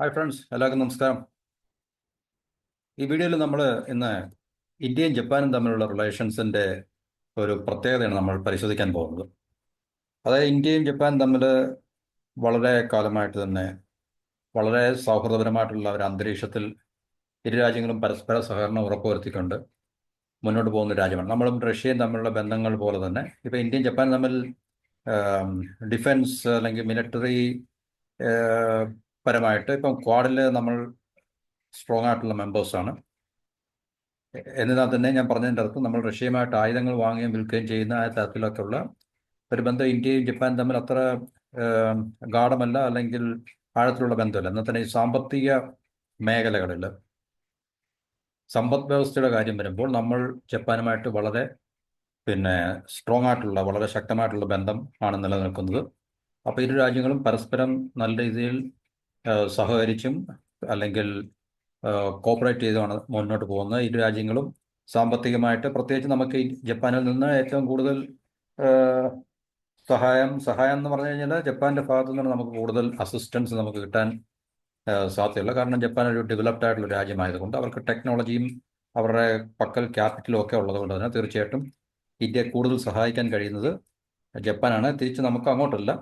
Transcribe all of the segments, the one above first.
Hi friends, എല്ലാവർക്കും നമസ്കാരം. ഈ വീഡിയോയിൽ നമ്മൾ ഇന്ന് ഇന്ത്യയും ജപ്പാനും തമ്മിലുള്ള റിലേഷൻസിൻ്റെ ഒരു പ്രത്യേകതയാണ് നമ്മൾ പരിശോധിക്കാൻ പോകുന്നത്. അതായത് ഇന്ത്യയും ജപ്പാനും തമ്മിൽ വളരെ കാലമായിട്ട് തന്നെ വളരെ സൗഹൃദപരമായിട്ടുള്ള ഒരു അന്തരീക്ഷത്തിൽ ഇരു രാജ്യങ്ങളും പരസ്പര സഹകരണം ഉറപ്പുവരുത്തിക്കൊണ്ട് മുന്നോട്ട് പോകുന്ന രാജ്യമാണ്. നമ്മളും റഷ്യയും തമ്മിലുള്ള ബന്ധങ്ങൾ പോലെ തന്നെ ഇപ്പോൾ ഇന്ത്യയും ജപ്പാനും തമ്മിൽ ഡിഫൻസ് അല്ലെങ്കിൽ മിലിറ്ററി പരമായിട്ട് ഇപ്പം ക്വാഡിൽ നമ്മൾ സ്ട്രോങ് ആയിട്ടുള്ള മെമ്പേഴ്സാണ്. എന്നിരുന്നാൽ തന്നെ ഞാൻ പറഞ്ഞതിൻ്റെ അർത്ഥം നമ്മൾ റഷ്യയുമായിട്ട് ആയുധങ്ങൾ വാങ്ങുകയും വിൽക്കുകയും ചെയ്യുന്ന ആ തരത്തിലൊക്കെയുള്ള ഒരു ബന്ധം ഇന്ത്യയും ജപ്പാനും തമ്മിൽ അത്ര ഗാഢമല്ല, അല്ലെങ്കിൽ ആഴത്തിലുള്ള ബന്ധമല്ല. എന്നാൽ തന്നെ ഈ സാമ്പത്തിക മേഖലകളിൽ സമ്പദ് വ്യവസ്ഥയുടെ കാര്യം വരുമ്പോൾ നമ്മൾ ജപ്പാനുമായിട്ട് വളരെ സ്ട്രോങ് ആയിട്ടുള്ള വളരെ ശക്തമായിട്ടുള്ള ബന്ധം ആണ് നിലനിൽക്കുന്നത്. അപ്പോൾ ഇരു രാജ്യങ്ങളും പരസ്പരം നല്ല രീതിയിൽ സഹകരിച്ചും അല്ലെങ്കിൽ കോപ്പറേറ്റ് ചെയ്തുമാണ് മുന്നോട്ട് പോകുന്നത്. ഇരു രാജ്യങ്ങളും സാമ്പത്തികമായിട്ട് പ്രത്യേകിച്ച് നമുക്ക് ഈ ജപ്പാനിൽ നിന്ന് ഏറ്റവും കൂടുതൽ സഹായം എന്ന് പറഞ്ഞു കഴിഞ്ഞാൽ ജപ്പാന്റെ ഭാഗത്തു നിന്ന് നമുക്ക് കൂടുതൽ അസിസ്റ്റൻസ് നമുക്ക് കിട്ടാൻ സാധ്യതയുള്ളൂ. കാരണം ജപ്പാൻ ഒരു ഡെവലപ്ഡ് ആയിട്ടുള്ള രാജ്യമായതുകൊണ്ട് അവർക്ക് ടെക്നോളജിയും അവരുടെ പക്കൽ ക്യാപിറ്റലും ഒക്കെ ഉള്ളതുകൊണ്ട് തന്നെ തീർച്ചയായിട്ടും ഇന്ത്യയെ കൂടുതൽ സഹായിക്കാൻ കഴിയുന്നത് ജപ്പാനാണ്. തിരിച്ച് നമുക്ക് അങ്ങോട്ടല്ല.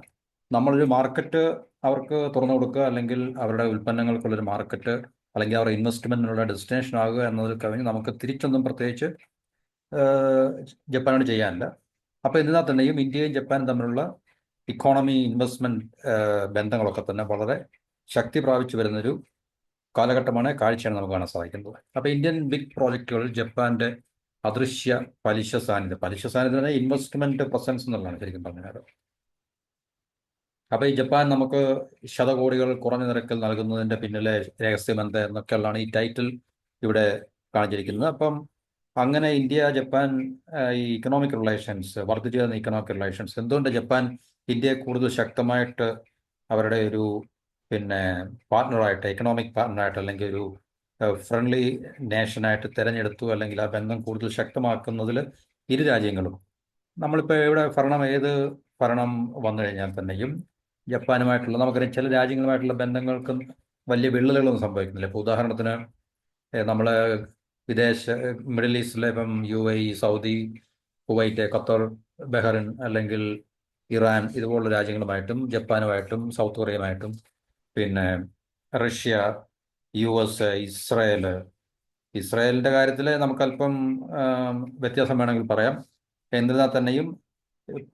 നമ്മളൊരു മാർക്കറ്റ് അവർക്ക് തുറന്നു കൊടുക്കുക, അല്ലെങ്കിൽ അവരുടെ ഉൽപ്പന്നങ്ങൾക്കുള്ളൊരു മാർക്കറ്റ്, അല്ലെങ്കിൽ അവരുടെ ഇൻവെസ്റ്റ്മെന്റിനുള്ള ഡെസ്റ്റിനേഷൻ ആകുക എന്നതിൽ കവിഞ്ഞ് നമുക്ക് തിരിച്ചൊന്നും പ്രത്യേകിച്ച് ജപ്പാനോട് ചെയ്യാനില്ല. അപ്പോൾ എന്നാൽ തന്നെയും ഇന്ത്യയും ജപ്പാനും തമ്മിലുള്ള ഇക്കോണമി ഇൻവെസ്റ്റ്മെന്റ് ബന്ധങ്ങളൊക്കെ തന്നെ വളരെ ശക്തി പ്രാപിച്ചു വരുന്നൊരു കാലഘട്ടമാണ്, കാഴ്ചയാണ് നമുക്ക് കാണാൻ സാധിക്കുന്നത്. അപ്പോൾ ഇന്ത്യൻ ബിഗ് പ്രോജക്റ്റുകളിൽ ജപ്പാന്റെ അദൃശ്യ പലിശ സാന്നിധ്യം ഇൻവെസ്റ്റ്മെന്റ് പ്രസൻസ് എന്നുള്ളതാണ് ശരിക്കും പറഞ്ഞാൽ. അപ്പോൾ ഈ ജപ്പാൻ നമുക്ക് ശതകോടികൾ കുറഞ്ഞ നിരക്കിൽ നൽകുന്നതിന്റെ പിന്നിലെ രഹസ്യമെന്ത് എന്നൊക്കെയുള്ളതാണ് ഈ ടൈറ്റിൽ ഇവിടെ കാണിച്ചിരിക്കുന്നത്. അപ്പം അങ്ങനെ ഇന്ത്യ ജപ്പാൻ ഈ ഇക്കണോമിക് റിലേഷൻസ് വർദ്ധിച്ചു വരുന്ന ഇക്കണോമിക് റിലേഷൻസ് എന്തുകൊണ്ട് ജപ്പാൻ ഇന്ത്യയെ കൂടുതൽ ശക്തമായിട്ട് അവരുടെ ഒരു പാർട്ട്ണറായിട്ട്, എക്കണോമിക് പാർട്ട്ണറായിട്ട്, അല്ലെങ്കിൽ ഒരു ഫ്രണ്ട്ലി നേഷനായിട്ട് തിരഞ്ഞെടുത്തു, അല്ലെങ്കിൽ ആ ബന്ധം കൂടുതൽ ശക്തമാക്കുന്നതിൽ ഇരു രാജ്യങ്ങളും നമ്മളിപ്പോൾ ഇവിടെ ഏത് ഭരണം വന്നു കഴിഞ്ഞാൽ തന്നെയും ജപ്പാനുമായിട്ടുള്ള നമുക്കറിയാം ചില രാജ്യങ്ങളുമായിട്ടുള്ള ബന്ധങ്ങൾക്കും വലിയ വിള്ളലുകളൊന്നും സംഭവിക്കുന്നില്ല. ഇപ്പോൾ ഉദാഹരണത്തിന് നമ്മൾ മിഡിൽ ഈസ്റ്റിലെ ഇപ്പം UAE, Saudi, Kuwait, Qatar, Bahrain, അല്ലെങ്കിൽ ഇറാൻ ഇതുപോലുള്ള രാജ്യങ്ങളുമായിട്ടും ജപ്പാനുമായിട്ടും സൗത്ത് കൊറിയയുമായിട്ടും റഷ്യ, US, ഇസ്രായേലിൻ്റെ കാര്യത്തിൽ നമുക്കല്പം വ്യത്യാസം വേണമെങ്കിൽ പറയാം. എന്നിരുന്നാൽ തന്നെയും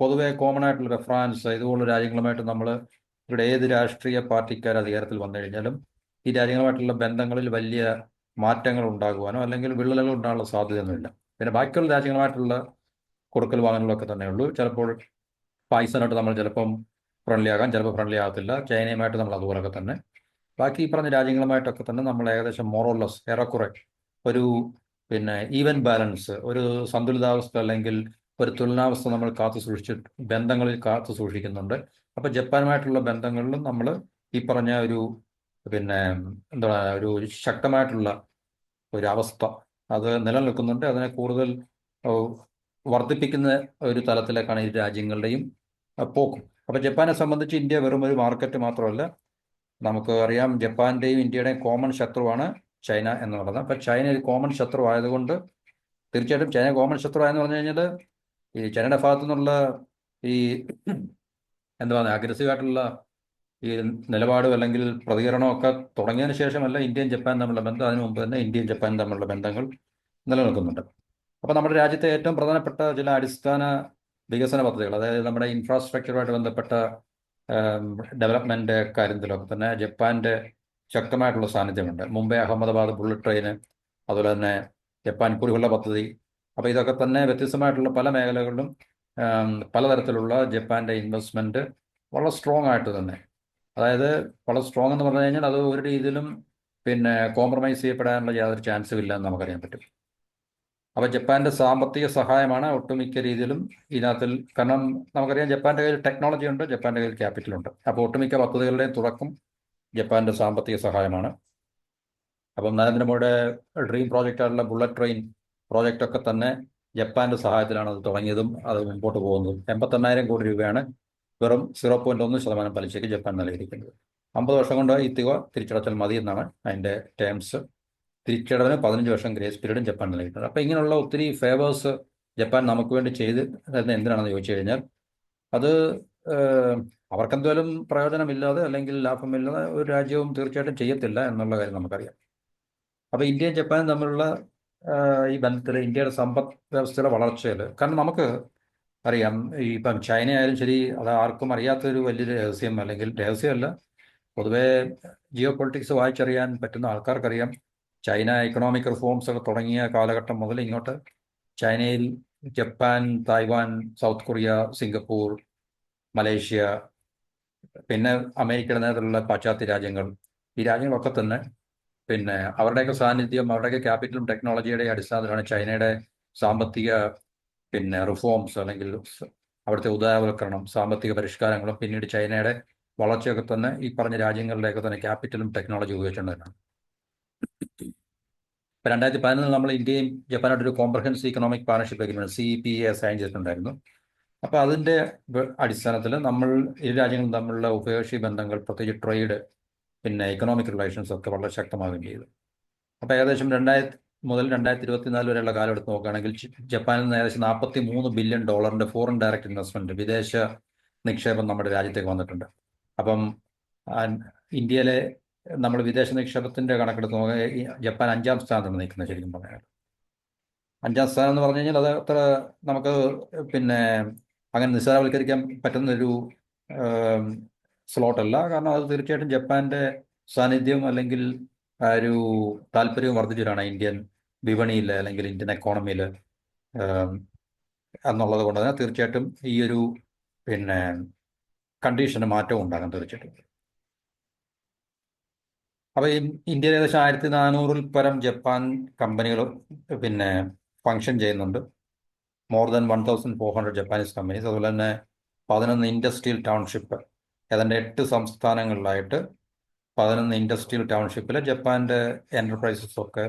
പൊതുവെ കോമൺ ആയിട്ടുള്ള ഫ്രാൻസ് ഇതുപോലുള്ള രാജ്യങ്ങളുമായിട്ട് നമ്മൾ ഇവിടെ ഏത് രാഷ്ട്രീയ പാർട്ടിക്കാർ അധികാരത്തിൽ വന്നു കഴിഞ്ഞാലും ഈ രാജ്യങ്ങളുമായിട്ടുള്ള ബന്ധങ്ങളിൽ വലിയ മാറ്റങ്ങൾ ഉണ്ടാകുവാനോ അല്ലെങ്കിൽ വിള്ളലുകൾ ഉണ്ടാകാനുള്ള സാധ്യതയൊന്നുമില്ല. പിന്നെ ബാക്കിയുള്ള രാജ്യങ്ങളുമായിട്ടുള്ള കൊടുക്കൽ വാങ്ങലുകളൊക്കെ തന്നെയുള്ളൂ. ചിലപ്പോൾ പാകിസ്ഥാനായിട്ട് നമ്മൾ ചിലപ്പം ഫ്രണ്ട്ലി ആകാം, ചിലപ്പോൾ ഫ്രണ്ട്ലി ആകത്തില്ല. ചൈനയുമായിട്ട് നമ്മൾ അതുപോലൊക്കെ തന്നെ. ബാക്കി ഈ പറഞ്ഞ രാജ്യങ്ങളുമായിട്ടൊക്കെ തന്നെ നമ്മൾ ഏകദേശം മോറോലെസ് ഏറെക്കുറെ ഒരു ഈവൻ ബാലൻസ്, ഒരു സന്തുലിതാവസ്ഥ അല്ലെങ്കിൽ ഒരു തുലനാവസ്ഥ നമ്മൾ ബന്ധങ്ങളിൽ കാത്തു സൂക്ഷിക്കുന്നുണ്ട്. അപ്പോൾ ജപ്പാനുമായിട്ടുള്ള ബന്ധങ്ങളിലും നമ്മൾ ഈ പറഞ്ഞ ഒരു ഒരു ശക്തമായിട്ടുള്ള ഒരു അവസ്ഥ അത് നിലനിൽക്കുന്നുണ്ട്. അതിനെ കൂടുതൽ വർദ്ധിപ്പിക്കുന്ന ഒരു തലത്തിലേക്കാണ് ഈ രാജ്യങ്ങളുടെയും പോക്കും. അപ്പോൾ ജപ്പാനെ സംബന്ധിച്ച് ഇന്ത്യ വെറും ഒരു മാർക്കറ്റ് മാത്രമല്ല, നമുക്ക് അറിയാം ജപ്പാന്റെയും ഇന്ത്യയുടെയും കോമൺ ശത്രുവാണ് ചൈന എന്നുള്ളത്. അപ്പം ചൈന ഒരു കോമൺ ശത്രു ആയതുകൊണ്ട് തീർച്ചയായിട്ടും ചൈന കോമൺ ശത്രു ആയെന്ന് പറഞ്ഞു കഴിഞ്ഞാൽ ഈ ചൈനയുടെ ഭാഗത്തു നിന്നുള്ള ഈ അഗ്രസീവായിട്ടുള്ള ഈ നിലപാടും അല്ലെങ്കിൽ പ്രതികരണമൊക്കെ തുടങ്ങിയതിന് ശേഷമല്ല ഇന്ത്യയും ജപ്പാൻ തമ്മിലുള്ള ബന്ധം. അതിനു മുമ്പ് തന്നെ ഇന്ത്യയും ജപ്പാനും തമ്മിലുള്ള ബന്ധങ്ങൾ നിലനിൽക്കുന്നുണ്ട്. അപ്പോൾ നമ്മുടെ രാജ്യത്തെ ഏറ്റവും പ്രധാനപ്പെട്ട ചില അടിസ്ഥാന വികസന പദ്ധതികൾ, അതായത് നമ്മുടെ ഇൻഫ്രാസ്ട്രക്ചറുമായിട്ട് ബന്ധപ്പെട്ട ഡെവലപ്മെന്റ് കാര്യത്തിലൊക്കെ തന്നെ ജപ്പാന്റെ ശക്തമായിട്ടുള്ള സാന്നിധ്യമുണ്ട്. മുംബൈ അഹമ്മദാബാദ് ബുള്ളറ്റ് ട്രെയിന്, അതുപോലെ തന്നെ ജപ്പാൻ കുടിവെള്ള പദ്ധതി. അപ്പോൾ ഇതൊക്കെ തന്നെ വ്യത്യസ്തമായിട്ടുള്ള പല മേഖലകളിലും പലതരത്തിലുള്ള ജപ്പാന്റെ ഇൻവെസ്റ്റ്മെന്റ് വളരെ സ്ട്രോങ് ആയിട്ട് തന്നെ, അതായത് വളരെ സ്ട്രോങ് എന്ന് പറഞ്ഞു കഴിഞ്ഞാൽ അത് ഒരു രീതിയിലും കോംപ്രമൈസ് ചെയ്യപ്പെടാനുള്ള യാതൊരു ചാൻസും ഇല്ല എന്ന് നമുക്കറിയാൻ പറ്റും. അപ്പോൾ ജപ്പാന്റെ സാമ്പത്തിക സഹായമാണ് ഒട്ടുമിക്ക രീതിയിലും ഇതിനകത്തിൽ. കാരണം നമുക്കറിയാം ജപ്പാന്റെ കയ്യിൽ ടെക്നോളജി ഉണ്ട്, ജപ്പാന്റെ കയ്യിൽ ക്യാപിറ്റൽ ഉണ്ട്. അപ്പോൾ ഒട്ടുമിക്ക പദ്ധതികളുടെയും തുടക്കം ജപ്പാന്റെ സാമ്പത്തിക സഹായമാണ്. അപ്പം നരേന്ദ്രമോദിയുടെ ഡ്രീം പ്രോജക്റ്റായിട്ടുള്ള ബുള്ളറ്റ് ട്രെയിൻ പ്രോജക്റ്റൊക്കെ തന്നെ ജപ്പാന്റെ സഹായത്തിലാണ് അത് തുടങ്ങിയതും അത് മുമ്പോട്ട് പോകുന്നതും. 88,000 കോടി രൂപയാണ് വെറും 0.1% പലിശയ്ക്ക് ജപ്പാൻ നൽകിയിരിക്കുന്നത്. 50 വർഷം കൊണ്ട് ഈ തുക തിരിച്ചടച്ചാൽ മതി എന്നാണ് അതിൻ്റെ ടേംസ്. തിരിച്ചടവിന് 15 വർഷം ഗ്രേസ് പീരീഡും ജപ്പാൻ നൽകിയിട്ടുണ്ട്. അപ്പോൾ ഇങ്ങനെയുള്ള ഒത്തിരി ഫേവേഴ്സ് ജപ്പാൻ നമുക്ക് വേണ്ടി ചെയ്ത് തരുന്നത് എന്തിനാണെന്ന് ചോദിച്ചു കഴിഞ്ഞാൽ അത് അവർക്കെന്തായാലും പ്രയോജനമില്ലാതെ അല്ലെങ്കിൽ ലാഭമില്ലാതെ ഒരു രാജ്യവും തീർച്ചയായിട്ടും ചെയ്യത്തില്ല എന്നുള്ള കാര്യം നമുക്കറിയാം. അപ്പോൾ ഇന്ത്യയും ജപ്പാനും തമ്മിലുള്ള ഈ ബന്ധത്തിൽ ഇന്ത്യയുടെ സമ്പദ് വ്യവസ്ഥയുടെ വളർച്ചയിൽ, കാരണം നമുക്ക് അറിയാം ഈ ഇപ്പം ചൈന ആയാലും ശരി, അത് ആർക്കും അറിയാത്തൊരു വലിയൊരു രഹസ്യം, അല്ലെങ്കിൽ രഹസ്യമല്ല, പൊതുവേ ജിയോ പൊളിറ്റിക്സ് വായിച്ചറിയാൻ പറ്റുന്ന ആൾക്കാർക്കറിയാം, ചൈന എക്കണോമിക് റിഫോംസ് ഒക്കെ തുടങ്ങിയ കാലഘട്ടം മുതൽ ഇങ്ങോട്ട് ചൈനയിൽ Japan, Taiwan, south Korea, Singapore, Malaysia, പിന്നെ അമേരിക്കയുടെ നേതൃത്വത്തിലുള്ള പാശ്ചാത്യ രാജ്യങ്ങൾ, ഈ രാജ്യങ്ങളൊക്കെ തന്നെ പിന്നെ അവരുടെയൊക്കെ സാന്നിധ്യം, അവരുടെയൊക്കെ ക്യാപിറ്റലും ടെക്നോളജിയുടെ അടിസ്ഥാനത്തിലാണ് ചൈനയുടെ സാമ്പത്തിക റിഫോംസ്, അല്ലെങ്കിൽ അവിടുത്തെ ഉദാരവൽക്കരണം, സാമ്പത്തിക പരിഷ്കാരങ്ങളും പിന്നീട് ചൈനയുടെ വളർച്ചയൊക്കെ തന്നെ ഈ പറഞ്ഞ രാജ്യങ്ങളുടെയൊക്കെ തന്നെ ക്യാപിറ്റലും ടെക്നോളജി ഉപയോഗിച്ചുകൊണ്ടാണ്. ഇപ്പോൾ 2011 നമ്മൾ ഇന്ത്യയും ജപ്പാനായിട്ട് ഒരു comprehensive economic partnership agreement CEPA sign ചെയ്തിട്ടുണ്ടായിരുന്നു. അപ്പോൾ അതിൻ്റെ അടിസ്ഥാനത്തിൽ നമ്മൾ ഇരു രാജ്യങ്ങളും തമ്മിലുള്ള ഉഭയകക്ഷി ബന്ധങ്ങൾ, പ്രത്യേകിച്ച് ട്രേഡ്, ഇക്കണോമിക് റിലേഷൻസ് ഒക്കെ വളരെ ശക്തമാവുകയും ചെയ്തു. അപ്പോൾ ഏകദേശം 2000 മുതൽ 2024 വരെയുള്ള കാലം എടുത്ത് നോക്കുകയാണെങ്കിൽ ജപ്പാനിൽ നിന്ന് ഏകദേശം $43 ബില്യൺ ഫോറിൻ ഡയറക്റ്റ് ഇൻവെസ്റ്റ്മെന്റ്, വിദേശ നിക്ഷേപം നമ്മുടെ രാജ്യത്തേക്ക് വന്നിട്ടുണ്ട്. അപ്പം ഇന്ത്യയിലെ നമ്മൾ വിദേശ നിക്ഷേപത്തിന്റെ കണക്കെടുത്ത് നോക്കുക, ജപ്പാൻ 5ാം സ്ഥാനത്താണ് നിൽക്കുന്നത്. ശരിക്കും പറഞ്ഞാൽ 5ാം സ്ഥാനം എന്ന് പറഞ്ഞു കഴിഞ്ഞാൽ അത് അത്ര നമുക്ക് അങ്ങനെ നിസ്സാരവൽക്കരിക്കാൻ പറ്റുന്നൊരു സ്ലോട്ടല്ല. കാരണം അത് തീർച്ചയായിട്ടും ജപ്പാന്റെ സാന്നിധ്യം അല്ലെങ്കിൽ ഒരു താല്പര്യവും വർദ്ധിച്ചിട്ടാണ് ഇന്ത്യൻ വിപണിയിൽ അല്ലെങ്കിൽ ഇന്ത്യൻ എക്കോണമിയിൽ എന്നുള്ളത് കൊണ്ട് തന്നെ തീർച്ചയായിട്ടും ഈ ഒരു കണ്ടീഷന് മാറ്റവും ഉണ്ടാകാൻ തീർച്ചയായിട്ടും. അപ്പോൾ ഈ ഇന്ത്യയിൽ ഏകദേശം 1400-ൽ പരം ജപ്പാൻ കമ്പനികൾ ഫങ്ഷൻ ചെയ്യുന്നുണ്ട്. More than 1400 Japanese companies. അതുപോലെ തന്നെ 11 ഇൻഡസ്ട്രിയൽ ടൗൺഷിപ്പ്, ഏതാണ്ട് 8 സംസ്ഥാനങ്ങളിലായിട്ട് 11 ഇൻഡസ്ട്രിയൽ ടൗൺഷിപ്പിൽ ജപ്പാൻ്റെ എൻ്റർപ്രൈസസ് ഒക്കെ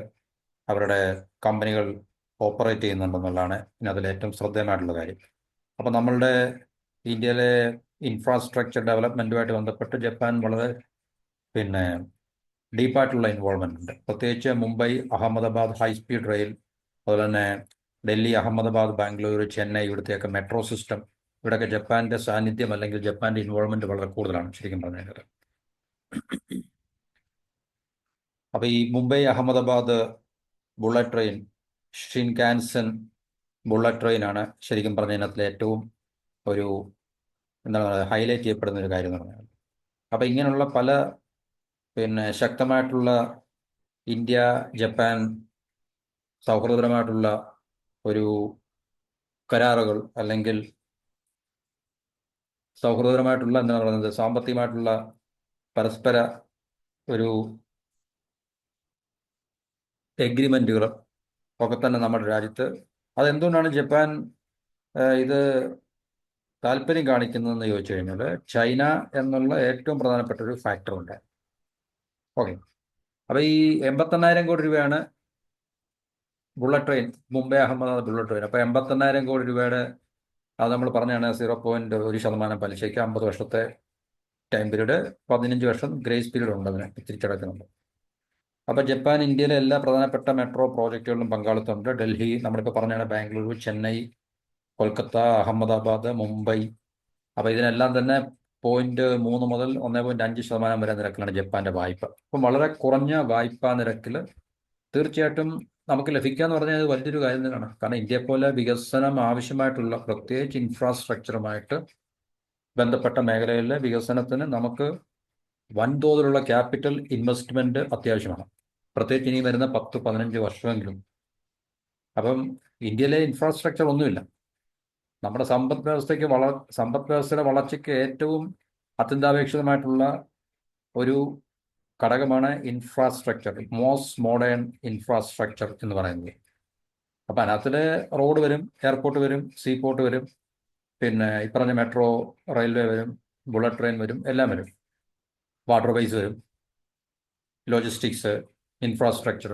അവരുടെ കമ്പനികൾ ഓപ്പറേറ്റ് ചെയ്യുന്നുണ്ടെന്നുള്ളതാണ് അതിൽ ഏറ്റവും ശ്രദ്ധേയമായിട്ടുള്ള കാര്യം. അപ്പോൾ നമ്മളുടെ ഇന്ത്യയിലെ ഇൻഫ്രാസ്ട്രക്ചർ ഡെവലപ്മെൻറ്റുമായിട്ട് ബന്ധപ്പെട്ട് ജപ്പാൻ വളരെ ഡീപ്പായിട്ടുള്ള ഇൻവോൾവ്മെൻ്റ് ഉണ്ട്. പ്രത്യേകിച്ച് മുംബൈ അഹമ്മദാബാദ് ഹൈസ്പീഡ് റെയിൽ, അതുപോലെ തന്നെ ഡൽഹി അഹമ്മദാബാദ് ബാംഗ്ലൂർ ചെന്നൈ, ഇവിടുത്തെയൊക്കെ മെട്രോ സിസ്റ്റം, ഇവിടെയൊക്കെ ജപ്പാൻ്റെ സാന്നിധ്യം അല്ലെങ്കിൽ ജപ്പാൻ്റെ ഇൻവോൾവ്മെൻറ്റ് വളരെ കൂടുതലാണ് ശരിക്കും പറഞ്ഞാൽ. അപ്പോൾ ഈ Mumbai Ahmedabad bullet train, Shinkansen bullet ട്രെയിനാണ് ശരിക്കും പറഞ്ഞതിനകത്തിലെ ഏറ്റവും ഒരു എന്താണ് ഹൈലൈറ്റ് ചെയ്യപ്പെടുന്ന ഒരു കാര്യം എന്ന് പറഞ്ഞാൽ. അപ്പോൾ ഇങ്ങനെയുള്ള പല ശക്തമായിട്ടുള്ള ഇന്ത്യ ജപ്പാൻ സൗഹൃദപരമായിട്ടുള്ള ഒരു കരാറുകൾ, അല്ലെങ്കിൽ സൗഹൃദപരമായിട്ടുള്ള എന്താണ് പറയുന്നത്, സാമ്പത്തികമായിട്ടുള്ള പരസ്പര ഒരു എഗ്രിമെൻറ്റുകൾ ഒക്കെ തന്നെ നമ്മുടെ രാജ്യത്ത്. അതെന്തുകൊണ്ടാണ് ജപ്പാൻ ഇത് താല്പര്യം കാണിക്കുന്നതെന്ന് ചോദിച്ചു കഴിഞ്ഞാൽ, ചൈന എന്നുള്ള ഏറ്റവും പ്രധാനപ്പെട്ട ഒരു ഫാക്ടറുണ്ട്. ഓക്കെ, അപ്പോൾ ഈ 88,000 കോടി രൂപയാണ് bullet train, Mumbai Ahmedabad bullet train. അപ്പോൾ 88,000 കോടി രൂപയുടെ അത് നമ്മൾ പറഞ്ഞാണ് 0.1% പലിശയ്ക്ക് 50 വർഷത്തെ ടൈം പീരീഡ്, 15 വർഷം ഗ്രേസ് പീരീഡ് ഉണ്ട്, അതിന് തിരിച്ചടക്കുന്നുണ്ട്. അപ്പോൾ ജപ്പാൻ ഇന്ത്യയിലെ എല്ലാ പ്രധാനപ്പെട്ട മെട്രോ പ്രോജക്റ്റുകളിലും പങ്കാളിത്തമുണ്ട്. ഡൽഹി, നമ്മളിപ്പോൾ പറഞ്ഞാണ് ബാംഗ്ലൂർ, ചെന്നൈ, കൊൽക്കത്ത, അഹമ്മദാബാദ്, മുംബൈ. അപ്പോൾ ഇതിനെല്ലാം തന്നെ 0.3 മുതൽ 1.5% വരെ നിരക്കിലാണ് ജപ്പാന്റെ വായ്പ. അപ്പം വളരെ കുറഞ്ഞ വായ്പാ നിരക്കിൽ തീർച്ചയായിട്ടും നമുക്ക് ലഭിക്കുക എന്ന് പറഞ്ഞാൽ അത് വലിയൊരു കാര്യം തന്നെയാണ്. കാരണം ഇന്ത്യയെ പോലെ വികസനം ആവശ്യമായിട്ടുള്ള, പ്രത്യേകിച്ച് ഇൻഫ്രാസ്ട്രക്ചറുമായിട്ട് ബന്ധപ്പെട്ട മേഖലയിലെ വികസനത്തിന് നമുക്ക് വൻതോതിലുള്ള ക്യാപിറ്റൽ ഇൻവെസ്റ്റ്മെന്റ് അത്യാവശ്യമാണ്, പ്രത്യേകിച്ച് ഇനി വരുന്ന 10-15 വർഷമെങ്കിലും. അപ്പം ഇന്ത്യയിലെ ഇൻഫ്രാസ്ട്രക്ചർ ഒന്നുമില്ല. നമ്മുടെ സമ്പദ് വ്യവസ്ഥയുടെ വളർച്ചയ്ക്ക് ഏറ്റവും അത്യന്താപേക്ഷിതമായിട്ടുള്ള ഒരു ഘടകമാണ് ഇൻഫ്രാസ്ട്രക്ചർ, മോസ്റ്റ് മോഡേൺ ഇൻഫ്രാസ്ട്രക്ചർ എന്ന് പറയുന്നത്. അപ്പം അതിനകത്തിൽ റോഡ് വരും, എയർപോർട്ട് വരും, സീപോർട്ട് വരും, ഈ പറഞ്ഞ മെട്രോ റെയിൽവേ വരും, ബുള്ളറ്റ് ട്രെയിൻ വരും, എല്ലാം വരും, വാട്ടർ ബേസ് വരും, ലോജിസ്റ്റിക്സ്, ഇൻഫ്രാസ്ട്രക്ചർ.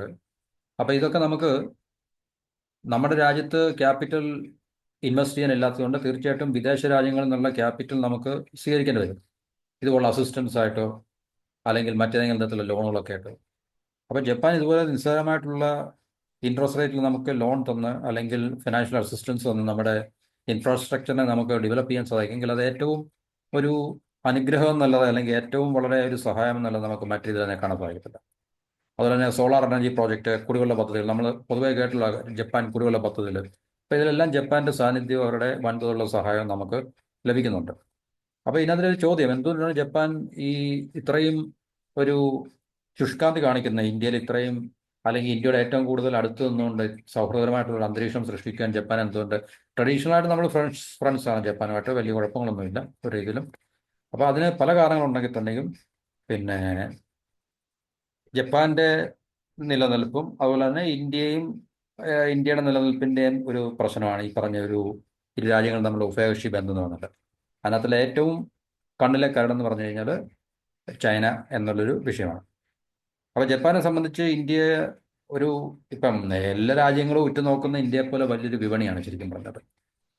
അപ്പോൾ ഇതൊക്കെ നമുക്ക് നമ്മുടെ രാജ്യത്ത് ക്യാപിറ്റൽ ഇൻവെസ്റ്റ് ചെയ്യാനില്ലാത്തതുകൊണ്ട് തീർച്ചയായിട്ടും വിദേശ രാജ്യങ്ങളിൽ നിന്നുള്ള ക്യാപിറ്റൽ നമുക്ക് സ്വീകരിക്കേണ്ടി വരും. ഇതുപോലുള്ള അസിസ്റ്റൻസ് ആയിട്ടോ അല്ലെങ്കിൽ മറ്റേതെങ്കിലും തരത്തിലുള്ള ലോണുകളൊക്കെ ആയിട്ട്. അപ്പോൾ ജപ്പാൻ ഇതുപോലെ നിസ്സാരമായിട്ടുള്ള ഇൻട്രസ്റ്റ് റേറ്റിൽ നമുക്ക് ലോൺ തന്ന് അല്ലെങ്കിൽ ഫിനാൻഷ്യൽ അസിസ്റ്റൻസ് തന്ന് നമ്മുടെ ഇൻഫ്രാസ്ട്രക്ചറിനെ നമുക്ക് ഡെവലപ്പ് ചെയ്യാൻ സാധിക്കുമെങ്കിൽ അത് ഏറ്റവും ഒരു അനുഗ്രഹം എന്നുള്ളത്, അല്ലെങ്കിൽ ഏറ്റവും വളരെ ഒരു സഹായം എന്നുള്ളത് നമുക്ക് മറ്റു രീതിയിൽ കാണാൻ സാധിക്കത്തില്ല. അതുപോലെ തന്നെ സോളാർ എനർജി പ്രോജക്റ്റ്, കുടിവെള്ള പദ്ധതികൾ, നമ്മൾ പൊതുവെ കേട്ടുള്ള ജപ്പാൻ കുടിവെള്ള പദ്ധതികൾ, അപ്പോൾ ഇതിലെല്ലാം ജപ്പാന്റെ സാന്നിധ്യം, അവരുടെ വൻതോതിലുള്ള സഹായം നമുക്ക് ലഭിക്കുന്നുണ്ട്. അപ്പോൾ ഇതിനകത്തൊരു ചോദ്യം, എന്തുകൊണ്ടാണ് ജപ്പാൻ ഈ ഇത്രയും ഒരു ശുഷ്കാന്തി കാണിക്കുന്നത്? ഇന്ത്യയിൽ ഇത്രയും, അല്ലെങ്കിൽ ഇന്ത്യയുടെ ഏറ്റവും കൂടുതൽ അടുത്ത് നിന്നുകൊണ്ട് സൗഹൃദപരമായിട്ടുള്ള അന്തരീക്ഷം സൃഷ്ടിക്കാൻ ജപ്പാൻ എന്തുകൊണ്ട്? ട്രഡീഷണൽ ആയിട്ട് നമ്മൾ ഫ്രണ്ട്സ് ആണ് ജപ്പാനുമായിട്ട്, വലിയ കുഴപ്പങ്ങളൊന്നുമില്ല ഒരു രീതിയിലും. അപ്പോൾ അതിന് പല കാരണങ്ങളുണ്ടെങ്കിൽ തന്നെയും പിന്നെ ജപ്പാന്റെ നിലനിൽപ്പും അതുപോലെ തന്നെ ഇന്ത്യയുടെ നിലനിൽപ്പിൻ്റെയും ഒരു പ്രശ്നമാണ് ഈ പറഞ്ഞ ഒരു ഇരു രാജ്യങ്ങൾ തമ്മിലുള്ള ഉഭയകക്ഷി ബന്ധം എന്ന് പറഞ്ഞിട്ട്. അതിനകത്തുള്ള ഏറ്റവും കണ്ണിലെ കരടെന്ന് പറഞ്ഞു കഴിഞ്ഞാൽ ചൈന എന്നുള്ളൊരു വിഷയമാണ്. അപ്പോൾ ജപ്പാനെ സംബന്ധിച്ച് ഇന്ത്യ ഒരു ഇപ്പം എല്ലാ രാജ്യങ്ങളും ഉറ്റുനോക്കുന്ന ഇന്ത്യയെ പോലെ വലിയൊരു വിപണിയാണ് ശരിക്കും പറഞ്ഞത്.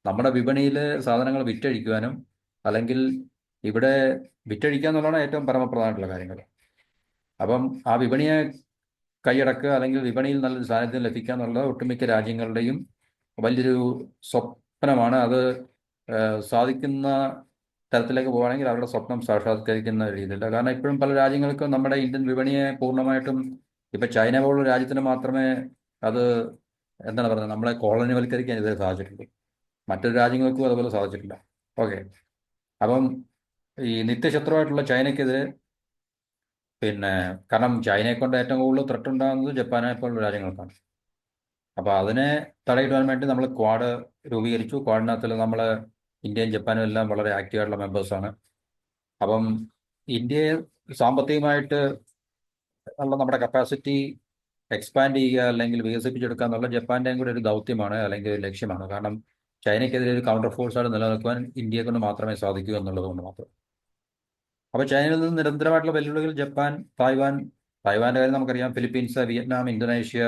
നമ്മുടെ വിപണിയിൽ സാധനങ്ങൾ വിറ്റഴിക്കുവാനും അല്ലെങ്കിൽ ഇവിടെ വിറ്റഴിക്കുക എന്നുള്ളതാണ് ഏറ്റവും പരമപ്രധാനമായിട്ടുള്ള കാര്യങ്ങൾ. അപ്പം ആ വിപണിയെ കൈയടക്കുക അല്ലെങ്കിൽ വിപണിയിൽ നല്ലൊരു സാന്നിധ്യം ലഭിക്കുക എന്നുള്ളത് ഒട്ടുമിക്ക രാജ്യങ്ങളുടെയും വലിയൊരു സ്വപ്നമാണ്. അത് സാധിക്കുന്ന തരത്തിലേക്ക് പോവുകയാണെങ്കിൽ അവരുടെ സ്വപ്നം സാക്ഷാത്കരിക്കുന്ന രീതിയില്ല. കാരണം ഇപ്പോഴും പല രാജ്യങ്ങൾക്കും നമ്മുടെ ഇന്ത്യൻ വിപണിയെ പൂർണ്ണമായിട്ടും, ഇപ്പം ചൈന പോലുള്ള രാജ്യത്തിന് മാത്രമേ അത് എന്താണ് പറയുന്നത്, നമ്മളെ കോളനിവൽക്കരിക്കാൻ ഇതുവരെ സാധിച്ചിട്ടുള്ളൂ. മറ്റൊരു രാജ്യങ്ങൾക്കും അതുപോലെ സാധിച്ചിട്ടില്ല. ഓക്കെ. അപ്പം ഈ നിത്യശത്രുവായിട്ടുള്ള ചൈനയ്ക്കെതിരെ കാരണം ചൈനയെ കൊണ്ട് ഏറ്റവും കൂടുതൽ ത്രെട്ട് ഉണ്ടാകുന്നത് ജപ്പാനെ പോലുള്ള രാജ്യങ്ങൾക്കാണ്. അപ്പോൾ അതിനെ തടയിടുവാൻ വേണ്ടി നമ്മൾ ക്വാഡ് രൂപീകരിച്ചു. ക്വാഡിനകത്തിൽ നമ്മൾ ഇന്ത്യയും ജപ്പാനും എല്ലാം വളരെ ആക്റ്റീവായിട്ടുള്ള മെമ്പേഴ്സാണ്. അപ്പം ഇന്ത്യയെ സാമ്പത്തികമായിട്ട് ഉള്ള നമ്മുടെ കപ്പാസിറ്റി എക്സ്പാൻഡ് ചെയ്യുക അല്ലെങ്കിൽ വികസിപ്പിച്ചെടുക്കുക എന്നുള്ള ജപ്പാന്റെയും കൂടെ ഒരു ദൗത്യമാണ്, അല്ലെങ്കിൽ ഒരു ലക്ഷ്യമാണ്. കാരണം ചൈനയ്ക്കെതിരെ ഒരു കൗണ്ടർ ഫോഴ്സായിട്ട് നിലനിൽക്കുവാൻ ഇന്ത്യയെ കൊണ്ട് മാത്രമേ സാധിക്കൂ എന്നുള്ളത് കൊണ്ട് മാത്രം. അപ്പോൾ ചൈനയിൽ നിന്ന് നിരന്തരമായിട്ടുള്ള വെല്ലുവിളികൾ ജപ്പാൻ, തായ്വാന്റെ കാര്യം നമുക്കറിയാം, Philippines, Vietnam, Indonesia,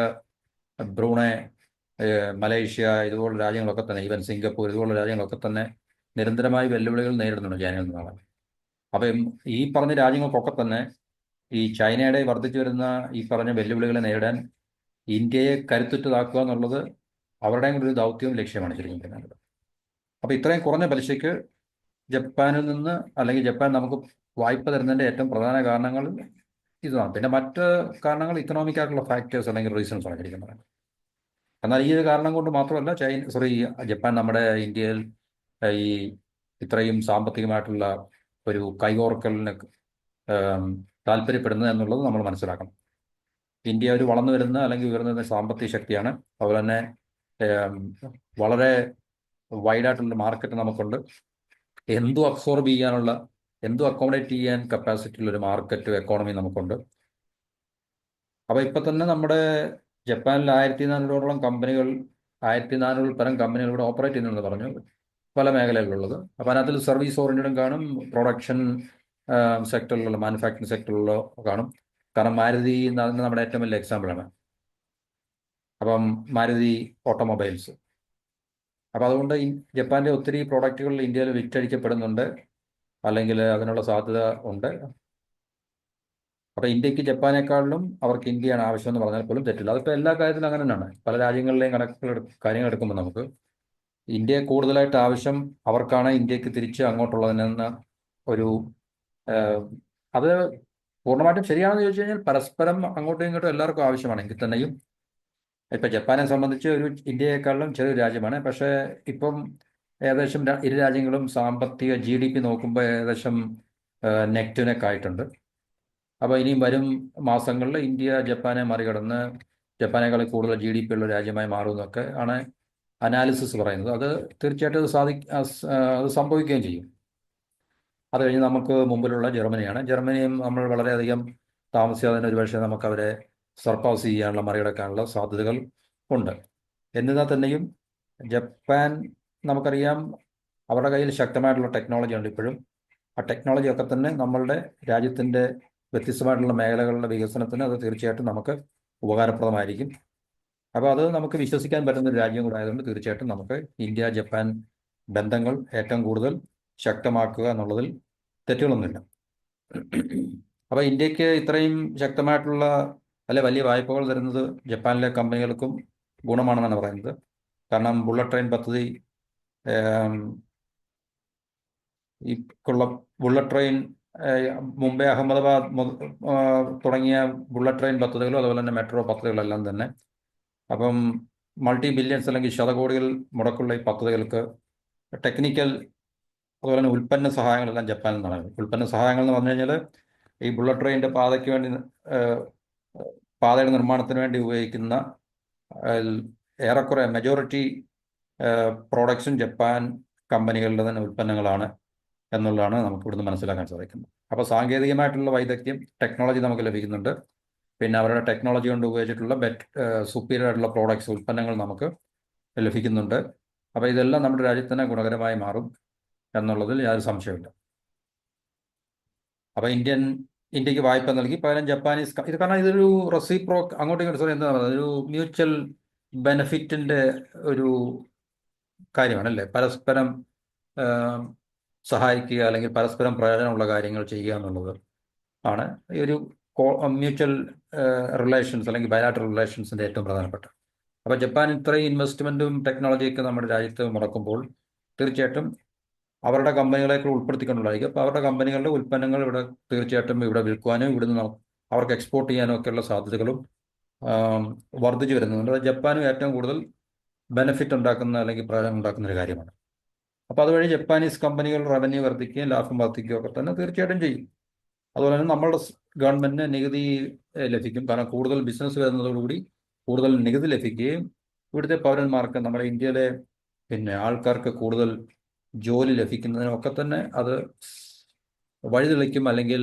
Brunei, Malaysia, ഇതുപോലുള്ള രാജ്യങ്ങളൊക്കെ തന്നെ, ഈവൻ സിംഗപ്പൂർ, ഇതുപോലുള്ള രാജ്യങ്ങളൊക്കെ തന്നെ നിരന്തരമായി വെല്ലുവിളികൾ നേരിടുന്നുണ്ട് ചൈനയിൽ നിന്നാണ്. അപ്പം ഈ പറഞ്ഞ രാജ്യങ്ങൾക്കൊക്കെ തന്നെ ഈ ചൈനയുടെ വർദ്ധിച്ചു വരുന്ന ഈ പറഞ്ഞ വെല്ലുവിളികളെ നേരിടാൻ ഇന്ത്യയെ കരുത്തുറ്റതാക്കുക എന്നുള്ളത് അവരുടെയും കൂടി ഒരു ദൗത്യവും ലക്ഷ്യമാണ് ശരിക്കും പറയുന്നത്. അപ്പോൾ ഇത്രയും കുറഞ്ഞ പലിശയ്ക്ക് ജപ്പാനിൽ നിന്ന്, അല്ലെങ്കിൽ ജപ്പാൻ നമുക്ക് വായ്പ തരുന്നതിൻ്റെ ഏറ്റവും പ്രധാന കാരണങ്ങൾ ഇതാണ്. പിന്നെ മറ്റ് കാരണങ്ങൾ ഇക്കണോമിക് ആയിട്ടുള്ള ഫാക്ടേഴ്സ് അല്ലെങ്കിൽ റീസൺസ് ആണ് ശരിക്കും പറയുന്നത്. എന്നാൽ ഈ ഒരു കാരണം കൊണ്ട് മാത്രമല്ല ജപ്പാൻ നമ്മുടെ ഇന്ത്യയിൽ ഈ ഇത്രയും സാമ്പത്തികമായിട്ടുള്ള ഒരു കൈകോർക്കലിന് താല്പര്യപ്പെടുന്നത് എന്നുള്ളത് നമ്മൾ മനസ്സിലാക്കണം. ഇന്ത്യ ഒരു വളർന്നു വരുന്ന അല്ലെങ്കിൽ ഉയർന്നു വരുന്ന സാമ്പത്തിക ശക്തിയാണ്. അതുപോലെ തന്നെ വളരെ വൈഡായിട്ടുള്ള മാർക്കറ്റ് നമുക്കുണ്ട്. എന്തും അബ്സോർബ് ചെയ്യാനുള്ള, എന്തും അക്കോമഡേറ്റ് ചെയ്യാൻ കപ്പാസിറ്റി ഉള്ളൊരു മാർക്കറ്റ് എക്കോണമി നമുക്കുണ്ട്. അപ്പോൾ ഇപ്പം തന്നെ നമ്മുടെ ജപ്പാനിൽ 1400ഓളം കമ്പനികൾ, 1400 തരം കമ്പനികൾ ഇവിടെ ഓപ്പറേറ്റ് ചെയ്യുന്നുണ്ടെന്ന് പറഞ്ഞു, പല മേഖലകളിലുള്ളത്. അപ്പോൾ അതിനകത്തിൽ സർവീസ് ഓറിയൻറ്റഡും കാണും, പ്രൊഡക്ഷൻ സെക്ടറിലുള്ള, മാനുഫാക്ചറിങ് സെക്ടറിലുള്ള കാണും. കാരണം മാരുതി നമ്മുടെ ഏറ്റവും വലിയ എക്സാമ്പിളാണ്. അപ്പം മാരുതി ഓട്ടോമൊബൈൽസ്. അപ്പോൾ അതുകൊണ്ട് ജപ്പാന്റെ ഒത്തിരി പ്രോഡക്റ്റുകൾ ഇന്ത്യയിൽ വിറ്റഴിക്കപ്പെടുന്നുണ്ട്, അല്ലെങ്കിൽ അതിനുള്ള സാധ്യത ഉണ്ട്. അപ്പോൾ ഇന്ത്യക്ക് ജപ്പാനേക്കാളിലും അവർക്ക് ഇന്ത്യയാണ് ആവശ്യമെന്ന് പറഞ്ഞാൽ പോലും തെറ്റില്ല. അതിപ്പോൾ എല്ലാ കാര്യത്തിലും അങ്ങനെ തന്നെയാണ്. പല രാജ്യങ്ങളിലെയും കാര്യങ്ങൾ എടുക്കുമ്പോൾ നമുക്ക് ഇന്ത്യയെ കൂടുതലായിട്ട് ആവശ്യം അവർക്കാണ്, ഇന്ത്യക്ക് തിരിച്ച് അങ്ങോട്ടുള്ളതിനെന്ന ഒരു അത് പൂർണ്ണമായിട്ടും ശരിയാണെന്ന് ചോദിച്ചു കഴിഞ്ഞാൽ പരസ്പരം അങ്ങോട്ടും ഇങ്ങോട്ടും എല്ലാവർക്കും ആവശ്യമാണെങ്കിൽ തന്നെയും, ഇപ്പം ജപ്പാനെ സംബന്ധിച്ച് ഒരു ഇന്ത്യയെക്കാളും ചെറിയൊരു രാജ്യമാണ്. പക്ഷേ ഇപ്പം ഏകദേശം ഇരു രാജ്യങ്ങളും സാമ്പത്തിക GDP നോക്കുമ്പോൾ ഏകദേശം നെക്ക് ടു നെക്ക് ആയിട്ടുണ്ട്. അപ്പോൾ ഇനിയും വരും മാസങ്ങളിൽ ഇന്ത്യ ജപ്പാനെ മറികടന്ന് ജപ്പാനേക്കാൾ കൂടുതൽ GDP ഉള്ള രാജ്യമായി മാറുമെന്നൊക്കെ ആണ് അനാലിസിസ് പറയുന്നത്. അത് തീർച്ചയായിട്ടും അത് സംഭവിക്കുകയും ചെയ്യും. അത് കഴിഞ്ഞ് നമുക്ക് മുമ്പിലുള്ള ജർമ്മനിയാണ്. ജർമ്മനിയും നമ്മൾ വളരെയധികം താമസിയാതെ തന്നെ ഒരുപക്ഷെ നമുക്ക് അവരെ സർപ്പാസ് ചെയ്യാനുള്ള, മറികടക്കാനുള്ള സാധ്യതകൾ ഉണ്ട്. എന്നിരുന്നാൽ തന്നെയും ജപ്പാൻ നമുക്കറിയാം, അവരുടെ കയ്യിൽ ശക്തമായിട്ടുള്ള ടെക്നോളജി ഉണ്ട് ഇപ്പോഴും. ആ ടെക്നോളജിയൊക്കെ തന്നെ നമ്മളുടെ രാജ്യത്തിൻ്റെ വ്യത്യസ്തമായിട്ടുള്ള മേഖലകളുടെ വികസനത്തിന് അത് തീർച്ചയായിട്ടും നമുക്ക് ഉപകാരപ്രദമായിരിക്കും. അപ്പോൾ അത് നമുക്ക് വിശ്വസിക്കാൻ പറ്റുന്ന ഒരു രാജ്യം കൂടെ ആയതുകൊണ്ട് തീർച്ചയായിട്ടും നമുക്ക് ഇന്ത്യ ജപ്പാൻ ബന്ധങ്ങൾ ഏറ്റവും കൂടുതൽ ശക്തമാക്കുക എന്നുള്ളതിൽ തെറ്റുകളൊന്നുമില്ല. അപ്പോൾ ഇന്ത്യക്ക് ഇത്രയും ശക്തമായിട്ടുള്ള വലിയ വായ്പകൾ തരുന്നത് ജപ്പാനിലെ കമ്പനികൾക്കും ഗുണമാണെന്നാണ് പറയുന്നത്. കാരണം ബുള്ളറ്റ് ട്രെയിൻ പദ്ധതി, ബുള്ളറ്റ് ട്രെയിൻ, മുംബൈ അഹമ്മദാബാദ് തുടങ്ങിയ ബുള്ളറ്റ് ട്രെയിൻ പദ്ധതികളും അതുപോലെ തന്നെ മെട്രോ പദ്ധതികളെല്ലാം തന്നെ. അപ്പം മൾട്ടി ബില്യൺസ് അല്ലെങ്കിൽ ശതകോടികൾ മുടക്കുള്ള ഈ പദ്ധതികൾക്ക് ടെക്നിക്കൽ അതുപോലെ തന്നെ ഉൽപ്പന്ന സഹായങ്ങളെല്ലാം ജപ്പാനിൽ നിന്നാണ്. ഉൽപ്പന്ന സഹായങ്ങൾ എന്ന് പറഞ്ഞു കഴിഞ്ഞാൽ ഈ ബുള്ളറ്റ് ട്രെയിനിൻ്റെ പാതയ്ക്ക് വേണ്ടി, പാതയുടെ നിർമ്മാണത്തിന് വേണ്ടി ഉപയോഗിക്കുന്ന ഏറെക്കുറെ മെജോറിറ്റി പ്രോഡക്ട്സും ജപ്പാൻ കമ്പനികളുടെ തന്നെ ഉൽപ്പന്നങ്ങളാണ് എന്നുള്ളതാണ് നമുക്ക് ഇവിടുന്ന് മനസ്സിലാക്കാൻ സാധിക്കുന്നത്. അപ്പോൾ സാങ്കേതികമായിട്ടുള്ള വൈദഗ്ധ്യം, ടെക്നോളജി നമുക്ക് ലഭിക്കുന്നുണ്ട്. പിന്നെ അവരുടെ ടെക്നോളജി കൊണ്ട് ഉപയോഗിച്ചിട്ടുള്ള സുപ്പീരിയർ ആയിട്ടുള്ള പ്രോഡക്ട്സ്, ഉൽപ്പന്നങ്ങൾ നമുക്ക് ലഭിക്കുന്നുണ്ട്. അപ്പോൾ ഇതെല്ലാം നമ്മുടെ രാജ്യത്തിന് ഗുണകരമായി മാറും എന്നുള്ളതിൽ യാതൊരു സംശയമില്ല. അപ്പോൾ ഇന്ത്യക്ക് വായ്പ നൽകി പകരം ജപ്പാനീസ് ഇത്, കാരണം ഇതൊരു അങ്ങോട്ടും ഇങ്ങോട്ടും എന്താ പറയുക, ഒരു മ്യൂച്വൽ ബെനഫിറ്റിൻ്റെ ഒരു കാര്യമാണല്ലേ. പരസ്പരം സഹായിക്കുക അല്ലെങ്കിൽ പരസ്പരം പ്രയോജനമുള്ള കാര്യങ്ങൾ ചെയ്യുക എന്നുള്ളത് ആണ് ഈ ഒരു മ്യൂച്വൽ റിലേഷൻസ് അല്ലെങ്കിൽ ബയലാറ്ററൽ റിലേഷൻസിൻ്റെ ഏറ്റവും പ്രധാനപ്പെട്ട. അപ്പോൾ ജപ്പാൻ ഇത്രയും ഇൻവെസ്റ്റ്മെൻറ്റും ടെക്നോളജിയൊക്കെ നമ്മുടെ രാജ്യത്ത് മുടക്കുമ്പോൾ തീർച്ചയായിട്ടും അവരുടെ കമ്പനികളെയൊക്കെ ഉൾപ്പെടുത്തിക്കൊണ്ടുള്ളതായിരിക്കും. അപ്പോൾ അവരുടെ കമ്പനികളുടെ ഉൽപ്പന്നങ്ങൾ ഇവിടെ തീർച്ചയായിട്ടും ഇവിടെ വിൽക്കുവാനും ഇവിടുന്ന് അവർക്ക് എക്സ്പോർട്ട് ചെയ്യാനും ഒക്കെയുള്ള സാധ്യതകളും വർദ്ധിച്ചു വരുന്നുണ്ട്. അത് ജപ്പാനും ഏറ്റവും കൂടുതൽ ബെനിഫിറ്റ് ഉണ്ടാക്കുന്ന അല്ലെങ്കിൽ പ്രയോജനം ഉണ്ടാക്കുന്ന ഒരു കാര്യമാണ്. അപ്പോൾ അതുവഴി ജപ്പാനീസ് കമ്പനികൾ റവന്യൂ വർദ്ധിക്കുകയും ലാഭം വർദ്ധിക്കുകയും ഒക്കെ തന്നെ തീർച്ചയായിട്ടും ചെയ്യും. അതുപോലെ തന്നെ നമ്മളുടെ ഗവൺമെൻറ്റിന് നികുതി ലഭിക്കും. കാരണം കൂടുതൽ ബിസിനസ് വരുന്നതോടുകൂടി കൂടുതൽ നികുതി ലഭിക്കുകയും ഇവിടുത്തെ പൗരന്മാർക്ക്, നമ്മുടെ ഇന്ത്യയിലെ ആൾക്കാർക്ക് കൂടുതൽ ജോലി ലഭിക്കുന്നതിനൊക്കെ തന്നെ അത് വഴിതെളിക്കും, അല്ലെങ്കിൽ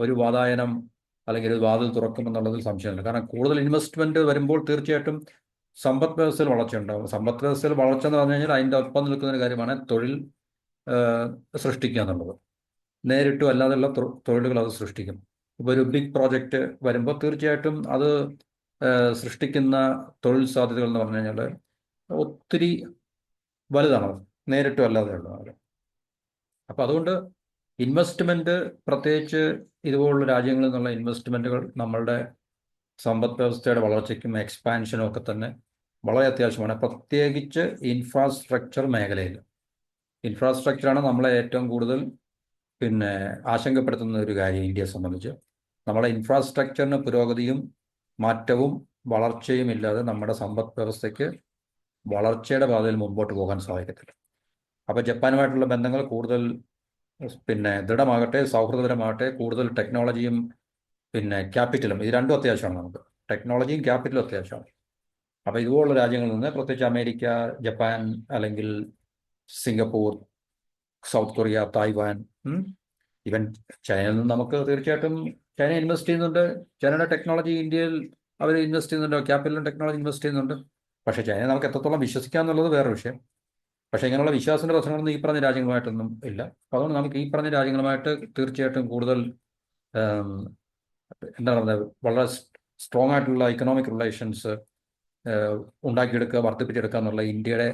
ഒരു വാതായനം അല്ലെങ്കിൽ ഒരു വാതിൽ തുറക്കുമെന്നുള്ളതിൽ സംശയമില്ല. കാരണം കൂടുതൽ ഇൻവെസ്റ്റ്മെൻറ്റ് വരുമ്പോൾ തീർച്ചയായിട്ടും സമ്പദ് വ്യവസ്ഥയിൽ വളർച്ചയുണ്ടാകും. സമ്പദ് വ്യവസ്ഥയിൽ വളർച്ച എന്ന് പറഞ്ഞു കഴിഞ്ഞാൽ അതിൻ്റെ ഒപ്പം നിൽക്കുന്ന ഒരു കാര്യമാണ് തൊഴിൽ സൃഷ്ടിക്കുക എന്നുള്ളത്. നേരിട്ടും അല്ലാതെയുള്ള തൊഴിലുകൾ അത് സൃഷ്ടിക്കും. ഇപ്പോൾ ഒരു ബിഗ് പ്രോജക്റ്റ് വരുമ്പോൾ തീർച്ചയായിട്ടും അത് സൃഷ്ടിക്കുന്ന തൊഴിൽ സാധ്യതകൾ എന്ന് പറഞ്ഞു കഴിഞ്ഞാൽ ഒത്തിരി വലുതാണ്, നേരിട്ടും അല്ലാതെ ഉള്ളത്. അപ്പോൾ അതുകൊണ്ട് ഇൻവെസ്റ്റ്മെൻറ്റ്, പ്രത്യേകിച്ച് ഇതുപോലുള്ള രാജ്യങ്ങളിൽ നിന്നുള്ള ഇൻവെസ്റ്റ്മെൻറ്റുകൾ നമ്മളുടെ സമ്പദ് വ്യവസ്ഥയുടെ വളർച്ചയ്ക്കും എക്സ്പാൻഷനും ഒക്കെ തന്നെ വളരെ അത്യാവശ്യമാണ്. പ്രത്യേകിച്ച് ഇൻഫ്രാസ്ട്രക്ചർ മേഖലയിൽ. ഇൻഫ്രാസ്ട്രക്ചറാണ് നമ്മളെ ഏറ്റവും കൂടുതൽ ആശങ്കപ്പെടുത്തുന്ന ഒരു കാര്യം ഇന്ത്യയെ സംബന്ധിച്ച്. നമ്മുടെ ഇൻഫ്രാസ്ട്രക്ചറിന് പുരോഗതിയും മാറ്റവും വളർച്ചയും ഇല്ലാതെ നമ്മുടെ സമ്പദ് വ്യവസ്ഥയ്ക്ക് വളർച്ചയുടെ പാതയിൽ മുമ്പോട്ട് പോകാൻ സാധിക്കത്തില്ല. അപ്പോൾ ജപ്പാനുമായിട്ടുള്ള ബന്ധങ്ങൾ കൂടുതൽ ദൃഢമാകട്ടെ, സൗഹൃദപരമാകട്ടെ, കൂടുതൽ ടെക്നോളജിയും ക്യാപിറ്റലും, ഇത് രണ്ടും അത്യാവശ്യമാണ് നമുക്ക്. ടെക്നോളജിയും ക്യാപിറ്റലും അത്യാവശ്യമാണ്. അപ്പോൾ ഇതുപോലുള്ള രാജ്യങ്ങളിൽ നിന്ന്, പ്രത്യേകിച്ച് അമേരിക്ക, ജപ്പാൻ, അല്ലെങ്കിൽ Singapore, south Korea, Taiwan, even ചൈനയിൽ നിന്ന് നമുക്ക് തീർച്ചയായിട്ടും ചൈന ഇൻവെസ്റ്റ് ചെയ്യുന്നുണ്ട്. ചൈനയുടെ ടെക്നോളജി ഇന്ത്യയിൽ അവർ ഇൻവെസ്റ്റ് ചെയ്യുന്നുണ്ട്, ക്യാപിറ്റലും ടെക്നോളജി ഇൻവെസ്റ്റ് ചെയ്യുന്നുണ്ട്. പക്ഷേ ചൈന നമുക്ക് എത്രത്തോളം വിശ്വസിക്കാം എന്നുള്ളത് വേറെ വിഷയം. പക്ഷേ ഇങ്ങനെയുള്ള വിശ്വാസത്തിൻ്റെ പ്രശ്നങ്ങളൊന്നും ഈ പറഞ്ഞ രാജ്യങ്ങളുമായിട്ടൊന്നും ഇല്ല. അപ്പോൾ അതുകൊണ്ട് നമുക്ക് ഈ പറഞ്ഞ രാജ്യങ്ങളുമായിട്ട് തീർച്ചയായിട്ടും കൂടുതൽ എന്താണ് പറയുന്നത്, വളരെ സ്ട്രോങ് ആയിട്ടുള്ള ഇക്കണോമിക് റിലേഷൻസ് ഉണ്ടാക്കിയെടുക്കുക, വർദ്ധിപ്പിച്ചെടുക്കുക എന്നുള്ള ഇന്ത്യയുടെ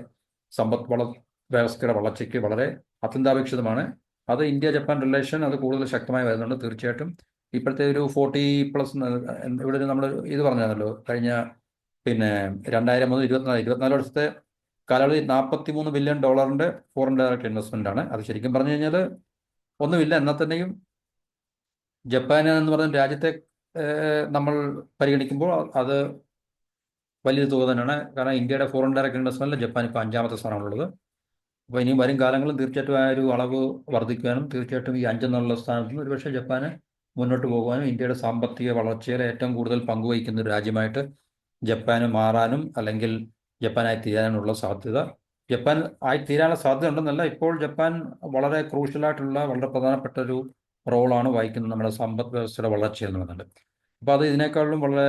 സമ്പദ് വ്യവസ്ഥയുടെ വളർച്ചയ്ക്ക് വളരെ അത്യന്താപേക്ഷിതമാണ്. അത് ഇന്ത്യ ജപ്പാൻ റിലേഷൻ അത് കൂടുതൽ ശക്തമായി വരുന്നുണ്ട്. തീർച്ചയായിട്ടും ഇപ്പോഴത്തെ ഒരു 40+ ഇവിടെ നമ്മൾ ഇത് പറഞ്ഞാണല്ലോ, കഴിഞ്ഞ 2000 മുതൽ 24 വർഷത്തെ കാലാവധി $43 ബില്യൺ ഫോറിൻ ഡയറക്റ്റ് ഇൻവെസ്റ്റ്മെൻ്റ് ആണ്. അത് ശരിക്കും പറഞ്ഞു കഴിഞ്ഞാൽ ഒന്നുമില്ല. എന്നാൽ തന്നെയും ജപ്പാൻ എന്ന് പറയുന്ന രാജ്യത്തെ നമ്മൾ പരിഗണിക്കുമ്പോൾ അത് വലിയൊരു തുക തന്നെയാണ്. കാരണം ഇന്ത്യയുടെ ഫോറിൻ ഡയറക്റ്റ് ഇൻവെസ്റ്റ്മെൻറ്റിൽ ജപ്പാൻ ഇപ്പോൾ 5ാമത്തെ സ്ഥാനമുള്ളത്. അപ്പോൾ ഇനിയും വരും കാലങ്ങളും തീർച്ചയായിട്ടും ആ ഒരു അളവ് വർദ്ധിക്കുവാനും തീർച്ചയായിട്ടും ഈ 5 എന്നുള്ള സ്ഥാനത്ത് നിന്ന് ഒരുപക്ഷെ ജപ്പാന് മുന്നോട്ട് പോകുവാനും ഇന്ത്യയുടെ സാമ്പത്തിക വളർച്ചയിൽ ഏറ്റവും കൂടുതൽ പങ്കുവഹിക്കുന്ന ഒരു രാജ്യമായിട്ട് ജപ്പാന് മാറാനും അല്ലെങ്കിൽ ജപ്പാനായി തീരാനുള്ള സാധ്യത, ജപ്പാൻ ആയി തീരാനുള്ള സാധ്യത ഉണ്ടെന്നല്ല, ഇപ്പോൾ ജപ്പാൻ വളരെ ക്രൂഷ്യലായിട്ടുള്ള വളരെ പ്രധാനപ്പെട്ട ഒരു റോളാണ് വഹിക്കുന്നത് നമ്മുടെ സമ്പദ് വ്യവസ്ഥയുടെ വളർച്ചയിൽ എന്ന് പറയുന്നത്. അപ്പോൾ അത് ഇതിനേക്കാളും വളരെ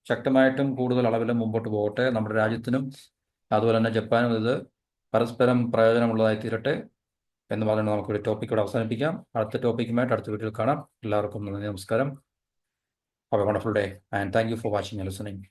ശക്തമായിട്ടും കൂടുതൽ അളവിലും മുമ്പോട്ട് പോകട്ടെ. നമ്മുടെ രാജ്യത്തിനും അതുപോലെ തന്നെ ജപ്പാനും ഇത് പരസ്പരം പ്രയോജനമുള്ളതായി തീരട്ടെ എന്ന് പറഞ്ഞാൽ നമുക്കൊരു ടോപ്പിക്കോട് അവസാനിപ്പിക്കാം. അടുത്ത ടോപ്പിക്കുമായിട്ട് അടുത്ത വീഡിയോയിൽ കാണാം. എല്ലാവർക്കും നന്ദി, നമസ്കാരം. Have A wonderful day and thank you for watching and listening.